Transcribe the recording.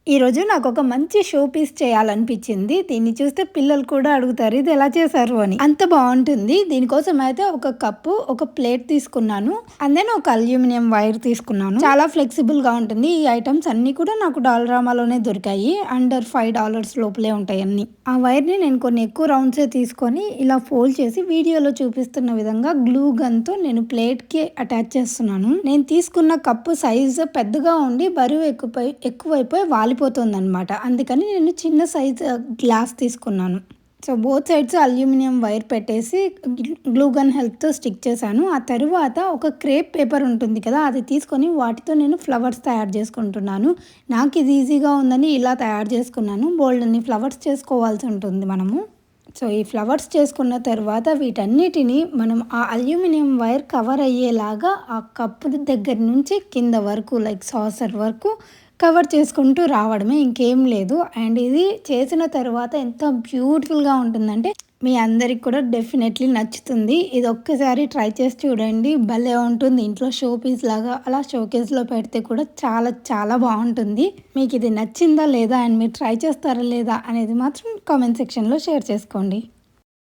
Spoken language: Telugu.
ఈరోజు నాకొక మంచి షో పీస్ చేయాలనిపించింది. దీన్ని చూస్తే పిల్లలు కూడా అడుగుతారు ఇది ఎలా చేశారు అని. అంత బావుంటుంది. దీనికోసం అయితే ఒక కప్పు, ఒక ప్లేట్ తీసుకున్నాను. అండ్ దెన్ ఒక అల్యూమినియం వైర్ తీసుకున్నాను. చాలా ఫ్లెక్సిబుల్‌గా ఉంటుంది. ఈ ఐటెమ్స్ అన్నీ కూడా నాకు డాలరామాలోనే దొరికాయి. అండర్ $5 లోపలే ఉంటాయి అన్నీ. ఆ వైర్‌ని నేను కొన్ని ఎక్కువ రౌండ్సే తీసుకొని ఇలా ఫోల్డ్ చేసి వీడియోలో చూపిస్తున్న విధంగా గ్లూ గన్‌తో నేను ప్లేట్‌కి అటాచ్ చేస్తున్నాను. నేను తీసుకున్న కప్పు సైజు పెద్దగా ఉండి బరువు ఎక్కువైపోయి వాలిపోతుందనమాట. అందుకని నేను చిన్న సైజు గ్లాస్ తీసుకున్నాను. So both sides aluminium wire పెట్టేసి గ్లూ గన్ హెల్ప్‌తో స్టిక్ చేశాను. ఆ తరువాత ఒక క్రేప్ పేపర్ ఉంటుంది కదా! అది తీసుకొని వాటితో నేను ఫ్లవర్స్ తయారు చేసుకుంటున్నాను. నాకు ఇది ఈజీగా ఉందని ఇలా తయారు చేసుకున్నాను. బోలెడన్ని ఫ్లవర్స్ చేసుకోవాల్సి ఉంటుంది మనము. సో ఈ ఫ్లవర్స్ చేసుకున్న తర్వాత వీటన్నిటిని మనం ఆ అల్యూమినియం వైర్ కవర్ అయ్యేలాగా ఆ కప్పు దగ్గర నుంచి కింద వరకు లైక్ సాసర్ వరకు కవర్ చేసుకుంటూ రావడమే, ఇంకేం లేదు. అండ్ ఇది చేసిన తర్వాత ఎంత బ్యూటిఫుల్‌గా ఉంటుందంటే మీ అందరికి కూడా డెఫినెట్లీ నచ్చుతుంది. ఇది ఒక్కసారి ట్రై చేసి చూడండి. భలే ఉంటుంది. ఇంట్లో షో పీస్ లాగా అలా షోకేస్‌లో పెడితే కూడా చాలా చాలా బావుంటుంది. మీకు ఇది నచ్చిందా లేదా అండ్ మీరు ట్రై చేస్తారా లేదా అనేది మాత్రం కామెంట్ సెక్షన్‌లో షేర్ చేసుకోండి.